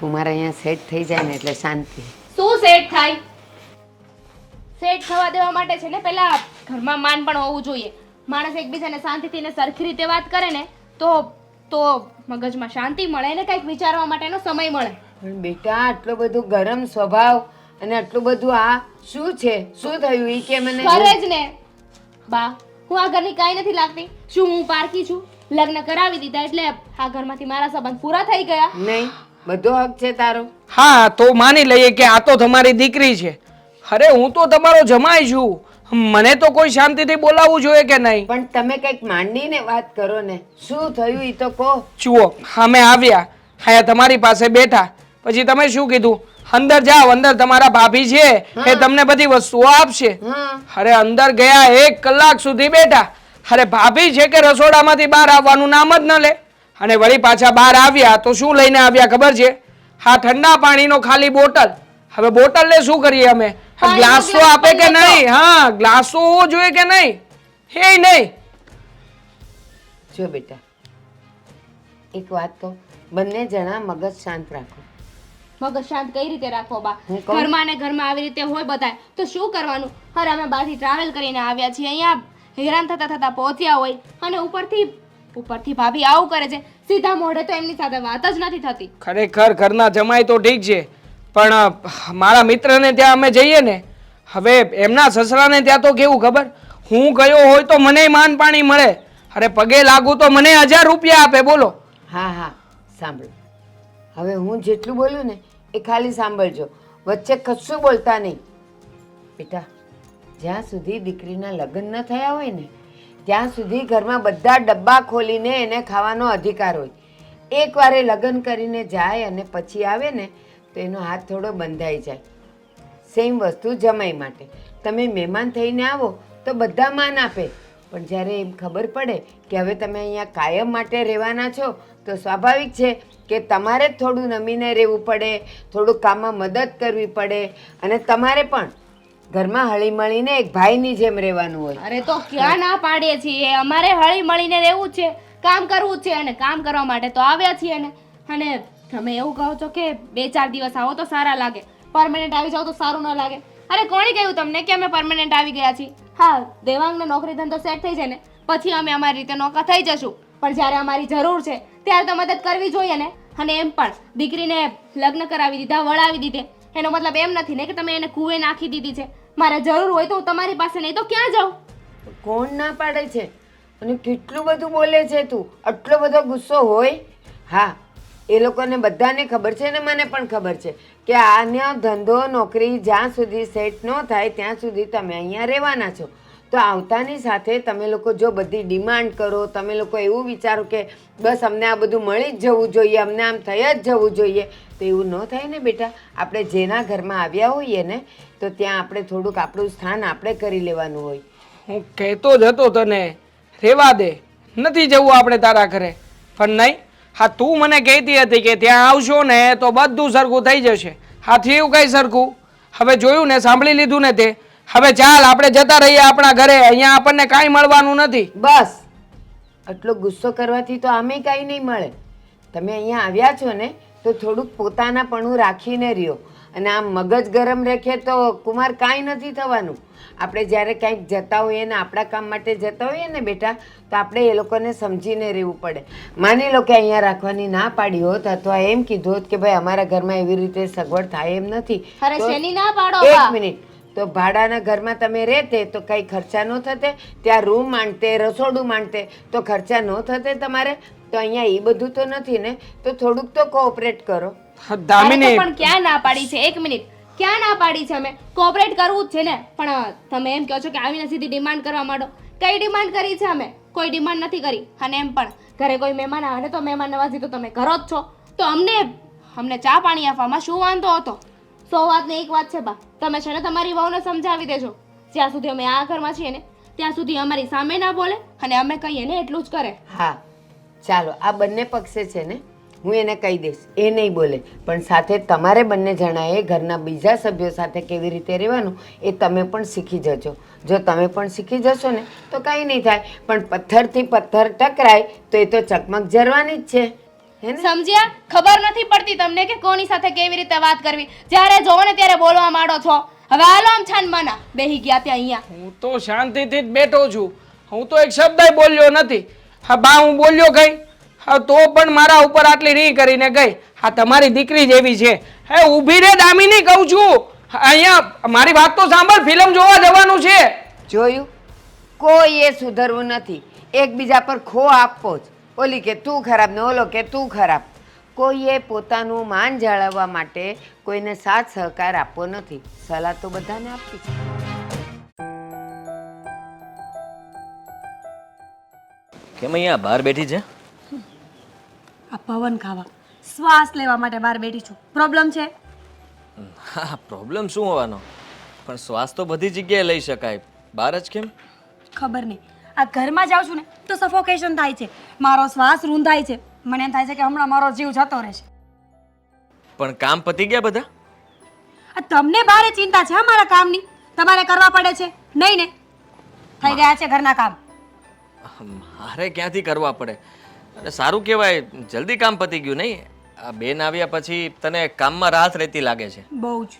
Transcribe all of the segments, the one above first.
કુમાર અહીંયા સેટ થઈ જાય ને એટલે શાંતિ. શું સેટ થાય? સેટ થવા દેવા માટે છે ને પેલા ઘરમાં માન પણ હોવું જોઈએ. માણસ એકબીજાને શાંતિથી ને સરખી રીતે વાત કરે ને તો મગજમાં શાંતિ મળે ને કંઈક વિચારવા માટેનો સમય મળે. પણ બેટા આટલો બધો ગરમ સ્વભાવ અને આટલું બધું આ શું છે? શું થયું ઈ કે મને? કરે જ ને બા, હું આ ઘરની કાંઈ નથી લાગતી. શું હું પારકી છું? લગ્ન કરાવી દીધા એટલે આ ઘરમાંથી મારા સંબંધ પૂરા થઈ ગયા? નહીં, બધો હક છે તારો. હા તો માની લઈએ કે આ તો તમારી દીકરી છે. અરે હું તો તમારો જમાઈ છું, મને તો કોઈ શાંતિથી બોલાવવું જોઈએ કે નહીં? પણ તમે કંઈક માંડીને વાત કરો ને. શું થયું ઈ તો કહો. જુઓ, અમે આવ્યા અહીંયા તમારી પાસે બેઠા, પછી તમે શું કીધું? અંદર જાઓ, અંદર તમારા ભાભી છે એ તમને બધી વસ્તુઓ આપશે. અરે અંદર ગયા 1 કલાક સુધી બેઠા. અરે ભાભી છે કે રસોડામાંથી બહાર આવવાનું નામ જ ન લે. અને વળી પાછા બહાર આવ્યા તો શું લઈને આવ્યા ખબર છે? હા, ઠંડા પાણીનો ખાલી બોટલ. હવે બોટલને શું કરીએ અમે? ગ્લાસ તો આપે કે નહીં? હા, ગ્લાસ તો હોવો જોઈએ કે નહીં? હે નહીં. જો બેટા, એક વાત કહું, બંને જણા મગજ શાંત રાખો. મગજ શાંત કઈ રીતે રાખવો બા? હું કહું? ઘરમાં ને ઘરમાં આવી રીતે હોય બધાય તો શું કરવાનું? અરે અમે બહારથી ટ્રાવેલ કરીને આવ્યા છીએ, અહીંયા હેરાન થતા થતા પહોંચ્યા હોય અને ઉપરથી ભાભી આવું કરે છે. સીધા મોઢે તો એમની સાથે વાત જ નથી થતી. ખરેખર ઘરના જમાઈ તો ઠીક છે, પણ મારા મિત્રને ત્યાં અમે જઈએ ને, હવે એમના સસરાને ત્યાં તો કેવું ખબર? હું ગયો હોય તો મને માન પાણી મળે. અરે પગે લાગુ તો મને 1000 રૂપિયા આપે. બોલો. હા હા, સાંભળો. હવે હું જેટલું બોલું ને એ ખાલી સાંભળજો, વચ્ચે કશું બોલતા નહીં. બેટા, જ્યાં સુધી દીકરીના લગ્ન ન થયા હોય ને ત્યાં સુધી ઘરમાં બધા ડબ્બા ખોલીને એને ખાવાનો અધિકાર હોય. એકવાર એ લગ્ન કરીને જાય અને પછી આવે ને તો એનો હાથ થોડો બંધાઈ જાય. સેમ વસ્તુ જમાઈ માટે. તમે મહેમાન થઈને આવો તો બધા માન આપે, પણ જ્યારે એમ ખબર પડે કે હવે તમે અહીંયા કાયમ માટે રહેવાના છો તો સ્વાભાવિક છે કે તમારે જ થોડું નમીને રહેવું પડે, થોડું કામમાં મદદ કરવી પડે અને તમારે પણ ઘરમાં હળીમળીને એક ભાઈની જેમ રહેવાનું હોય. અરે તો ક્યાં ના પાડીએ છીએ? અમારે હળી મળીને રહેવું છે, કામ કરવું છે અને કામ કરવા માટે તો આવ્યા છીએ ને. અને તમે એવું કહો છો કે 2-4 દિવસ આવો તો સારા લાગે, પરમેનન્ટ આવી જાવ તો સારું ન લાગે. અરે કોણે કહ્યું તમને કે અમે પરમેનન્ટ આવી ગયા છીએ? હા, દેવાંગને નોકરી ધંધો સેટ થઈ જાય ને પછી અમે અમારી રીતે નોકર થઈ જશું, પણ જ્યારે અમારી જરૂર છે ત્યારે તો મદદ કરવી જોઈએ ને. અને એમ પણ દીકરીને લગ્ન કરાવી દીધા, વળાવી દીધે, એનો મતલબ એમ નથી ને કે તમે એને કૂવે નાખી દીધી છે. મારે જરૂર હોય તો હું તમારી પાસે નહીં તો ક્યાં જાઉં? કોણ ના પાડે છે? અને કેટલું બધું બોલે છે તું! આટલો બધો ગુસ્સો હોય? હા, એ લોકોને બધાને ખબર છે ને મને પણ ખબર છે કે આનો ધંધો નોકરી જ્યાં સુધી સેટ ન થાય ત્યાં સુધી તમે અહીંયા રહેવાના છો. તો આવતાની સાથે તમે લોકો જો બધી ડિમાન્ડ કરો, તમે લોકો એવું વિચારો કે બસ અમને આ બધું મળી જ જવું જોઈએ, અમને આમ થઈ જ જવું જોઈએ, તો એવું ન થાય ને બેટા. આપણે જેના ઘરમાં આવ્યા હોઈએ ને તો ત્યાં આપણે થોડુંક આપણું સ્થાન આપણે કરી લેવાનું હોય. હું કહેતો જ હતો તને, રેવા દે, નથી જવું આપણે તારા ઘરે. પણ નહીં, હા તું મને કહેતી હતી કે ત્યાં આવશો ને તો બધું સરખું થઈ જશે. હા થયું કઈ સરખું? હવે જોયું ને, સાંભળી લીધું ને તે. હવે ચાલ આપણે જતા રહીએ આપણા ઘરે, અહીંયા આપણને કાંઈ મળવાનું નથી. બસ, આટલો ગુસ્સો કરવાથી તો આમે કાંઈ નહીં મળે. તમે અહીંયા આવ્યા છો ને તો થોડુંક પોતાનાપણું રાખીને રહ્યો. અને આમ મગજ ગરમ રાખીએ તો કુમાર કાંઈ નથી થવાનું. આપણે જ્યારે કંઈક જતા હોઈએ ને આપણા કામ માટે જતા હોઈએ ને બેટા, તો આપણે એ લોકોને સમજીને રહેવું પડે. માની લો કે અહીંયા રાખવાની ના પાડી હોત અથવા એમ કીધું હોત કે ભાઈ અમારા ઘરમાં એવી રીતે સગવડ થાય એમ નથી. અરે શેની ના પાડો એક બા? મિનિટ, તો ભાડાના ઘરમાં તમે રહેતે તો કંઈ ખર્ચા ન થતે? ત્યાં રૂમ માંડતે, રસોડું માંડતે તો ખર્ચા ન થતે તમારે? તો અહીંયા એ બધું તો નથી ને, તો થોડુંક તો કોઓપરેટ કરો. દામિની, પણ ક્યાં ના પાડી છે? 1 મિનિટ, ક્યાં ના પાડી છે? અમે કોઓપરેટ કરવું જ છે ને. પણ તમે એમ કહો છો કે આવીને સીધી ડિમાન્ડ કરવા માંડો. કઈ ડિમાન્ડ કરી છે? અમે કોઈ ડિમાન્ડ નથી કરી. અને એમ પણ ઘરે કોઈ મહેમાન આવે ને તો મહેમાન નવાજી તો તમે કરો જ છો, તો અમને ચા પાણી આપવામાં શું વાંધો હતો? 100 વાતની એક વાત છે બા, તમે છે ને તમારી વહુને સમજાવી દેજો. જ્યાં સુધી અમે આ ઘરમાં છીએ ને ત્યાં સુધી અમારી સામે ના બોલે અને અમે કહીએ ને એટલું જ કરે. હા ચાલો, આ બંને પક્ષે છે ને હું એને કહી દઈશ, એ નહીં બોલે. પણ સાથે તમારે બંને જણાએ ઘરના બીજા સભ્યો સાથે કેવી રીતે રહેવાનું એ તમે પણ શીખી જજો. જો તમે પણ શીખી જશો ને તો કાંઈ નહીં થાય. પણ પથ્થરથી પથ્થર ટકરાય તો એ તો ચકમક જરવાની જ છે. હે ને? સમજ્યા? ખબર નથી પડતી તમને કે કોની સાથે કેવી રીતે વાત કરવી. જ્યારે જોવો ને ત્યારે બોલવા માંડો છો. હવે હાલો આમ છાન મના બેહી ગયા ત્યાં અહીંયા. હું તો શાંતિથી જ બેઠો છું. હું તો એક શબ્દ બોલ્યો નથી. હા બા હું બોલ્યો કઈ? હા તો પણ મારા ઉપર આટલી રી કરીને ગઈ. હા તમારી દીકરી જેવી છે. હે ઊભી રે દામિની કહું છું. અહીંયા મારી વાત તો સાંભળ, ફિલ્મ જોવા જવાનું છે. જોયું? કોઈ એ સુધરવું નથી. એકબીજા પર ખો આપવો જ. ઓલી કે તું ખરાબ ને ઓલો કે તું ખરાબ. કોઈએ પોતાનું માન જાળવવા માટે કોઈને સાથ સહકાર આપવો નથી. સલાહ તો બધાને આપવી છે. કેમ અહીંયા બહાર બેઠી છે? આ પવન ખાવા શ્વાસ લેવા માટે બહાર બેઠી છું. પ્રોબ્લેમ છે? હા, પ્રોબ્લેમ શું હોવાનો? પણ શ્વાસ તો બધી જગ્યાએ લઈ શકાય, બહાર જ કેમ? ખબર નહીં. આ ઘરમાં જાઉં છું ને તો સફોકેશન થાય છે, મારો શ્વાસ રૂંધાય છે. મને એમ થાય છે કે હમણાં મારો જીવ જતો રહેશે. પણ કામ પતી ગયા બધા? આ તમને ભારે ચિંતા છે મારા કામની. તમારે કરવા પડે છે નહીં ને? થઈ ગયા છે ઘરના કામ. મારે ક્યાંથી કરવા પડે? અરે સારું કહેવાય, જલ્દી કામ પતી ગયું નહીં? આ બેન આવ્યા પછી તને કામમાં રાહત રહેતી લાગે છે. બહુ જ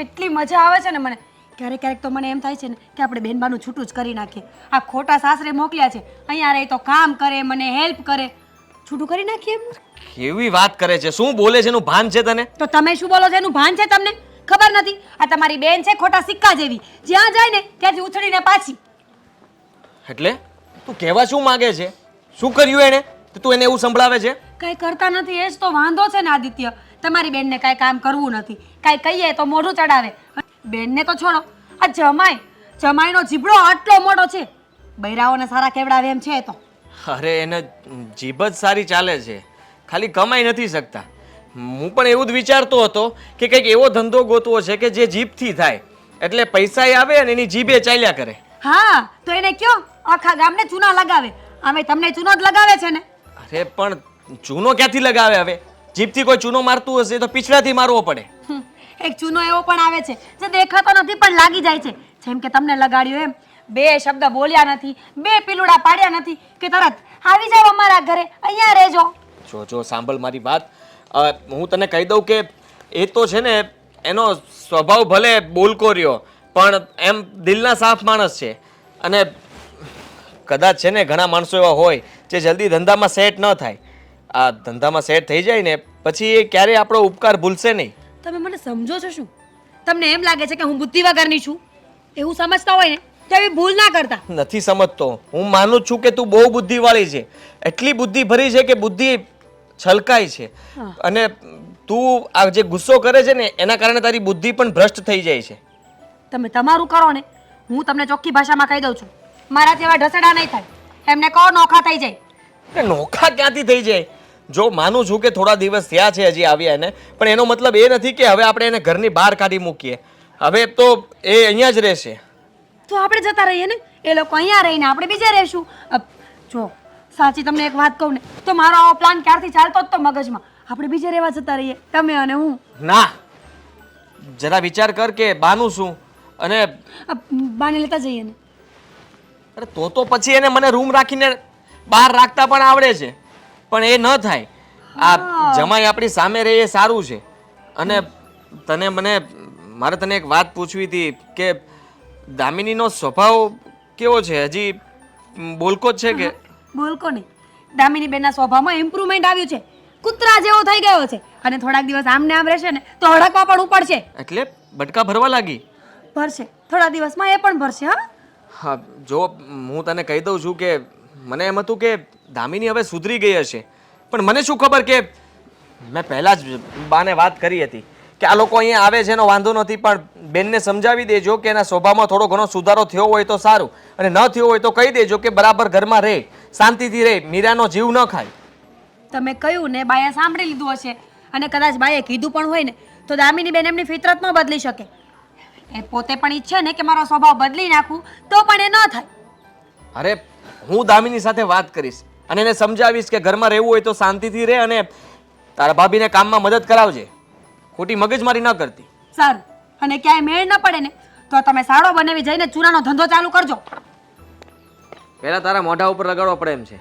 એટલી મજા આવે છે ને મને. ક્યારેક ક્યારેક તો મને એમ થાય છે ને કે આપણે બેનબાનું છૂટું જ કરી નાખીએ. આ ખોટા સાસરે મોકલ્યા છે, અહીંયા રહી તો કામ કરે, મને હેલ્પ કરે. છૂટું કરી નાખીએ એમ. કેવી વાત કરે છે? શું બોલે છે? એનું ભાન છે તને? તો તમે શું બોલો છો એનું ભાન છે તમને? ખબર નથી? આ તમારી બેન છે ખોટા સિક્કા જેવી, જ્યાં જાય ને ત્યાંથી ઉછળીને પાછી. એટલે તું કહેવા શું માંગે છે? શું કર્યું એને? તું એને એવું સંભળાવે છે? કઈ કરતા નથી એ જ તો વાંધો છે ને આદિત્ય. તમારી બેનને કાંઈ કામ કરવું નથી, કાંઈ કહીએ તો મોઢું ચડાવે. બેનને તો છોડો, આ જમાઈનો જીભડો આટલો મોટો છે. બૈરાઓને સારા કેવડાવે એમ છે તો. અરે એને જીભ જ સારી ચાલે છે, ખાલી કમાઈ નથી શકતા. હું પણ એવું જ વિચારતો હતો કે કંઈક એવો ધંધો ગોતવો છે કે જે જીભથી થાય, એટલે પૈસા આવે અને એની જીભે ચાલ્યા કરે. હા તો એને કયો આખા ગામને ચૂના લગાવે. અમે તમને ચૂનો જ લગાવે છે ને. અરે પણ ચૂનો ક્યાંથી લગાવે? હવે જીભથી કોઈ ચૂનો મારતું હશે તો પીછડાથી મારવો પડે. એક ચૂનો એવો પણ આવે છે જે દેખાતો નથી પણ લાગી જાય છે. જેમ કે તમને લગાડ્યો એમ. બે શબ્દ બોલ્યા નથી, બે પીલુડા પાડ્યા નથી કે તરત આવી જાવ અમારા ઘરે, અહીંયા રહેજો. જો સાંભળ મારી વાત. હું તને કહી દઉં કે એ તો છે ને, એનો સ્વભાવ ભલે બોલકો રહ્યો પણ એમ દિલના સાફ માણસ છે. અને કદાચ છે ને ઘણા માણસો એવા હોય જે જલ્દી ધંધામાં સેટ ન થાય. આ ધંધામાં સેટ થઈ જાય ને પછી એ ક્યારેય આપણો ઉપકાર ભૂલશે નહીં. તમે મને સમજો છો શું? તમને એમ લાગે છે કે હું બુદ્ધિ વગરની છું? એવું સમજતા હોય ને તો એવી ભૂલ ના કરતા. નથી સમજતો. હું માનું જ છું કે તું બહુ બુદ્ધિવાળી છે. એટલી બુદ્ધિ ભરી છે કે બુદ્ધિ છલકાય છે. અને તું આ જે ગુસ્સો કરે છે ને એના કારણે તારી બુદ્ધિ પણ ભ્રષ્ટ થઈ જાય છે. તમે તમારું કરો ને, હું તમને ચોખ્ખી ભાષામાં કહી દઉં છું. મારાથી એવા ઢસડા નહીં થાય. એમને કહો નોખા થઈ જાય. એ નોખા ક્યાંથી થઈ જાય? જો માનું છું કે થોડા દિવસ થયા છે હજી આવ્યા એને, પણ એનો મતલબ એ નથી કે હવે આપણે એને ઘરની બહાર કાઢી મૂકીએ. હવે તો એ અહીંયા જ રહેશે. તો આપણે જતા રહીએ ને. એ લોકો અહીંયા રહીને આપણે બીજે રહીશું. જો સાચી તમને એક વાત કહું ને તો મારો આવો પ્લાન ક્યારથી ચાલતો જ તો મગજમાં. આપણે બીજે રહેવા જતા રહીએ, તમે અને હું. ના, જરા વિચાર કર કે બાનું શું. અને બાને લેતા જઈએ ને. અરે તો પછી એને મને રૂમ રાખીને બહાર રાખતા પણ આવડે છે, પણ એ ન થાય. આ જમાઈ આપણી સામે રહે એ સારું છે. અને મારે તને એક વાત પૂછવી હતી કે દામિનીનો સ્વભાવ કેવો છે? હજી બોલકો જ છે કે? બોલકો નહીં, દામિની બેનના સ્વભાવમાં ઇમ્પ્રુવમેન્ટ આવ્યું છે. કૂતરા જેવો થઈ ગયો છે. અને થોડાક દિવસ આમને આમ રહેશે ને તો હડકવા પણ ઉપડશે. એટલે બટકા ભરવા લાગી? ભરશે, થોડા દિવસમાં એ પણ ભરશે. હા જો હું તને કહી દઉં છું કે મને એમ હતું કે દામિની હવે સુધરી ગઈ હશે, પણ મને શું ખબર કે મેં પહેલાં જ બાને વાત કરી હતી કે આ લોકો અહીંયા આવે છે એનો વાંધો નથી, પણ બેનને સમજાવી દેજો કે એના સ્વભાવમાં થોડો ઘણો સુધારો થયો હોય તો સારું, અને ન થયો હોય તો કહી દેજો કે બરાબર ઘરમાં રહે, શાંતિથી રહે, મીરાનો જીવ ન ખાય. તમે કહ્યું ને બાએ સાંભળી લીધું હશે. અને કદાચ બાએ કીધું પણ હોય ને તો દામિની બેન એમની ફિતરત ન બદલી શકે. એ પોતે પણ ઈચ્છે ને કે મારો સ્વભાવ બદલી નાખું તો પણ એ ન થાય. અરે હું દામિની સાથે વાત કરીશ અને એને સમજાવીશ કે ઘરમાં રહેવું હોય તો શાંતિથી રહે, અને તારા ભાભીને કામમાં મદદ કરાવજે, ખોટી મગજમારી ન કરતી. સારું. અને ક્યાંય મેળ ન પડે ને તો તમે સાડો બનાવી જઈને ચૂનાનો ધંધો ચાલુ કરજો. પહેલા તારા મોઢા ઉપર લગાડવો પડે એમ છે.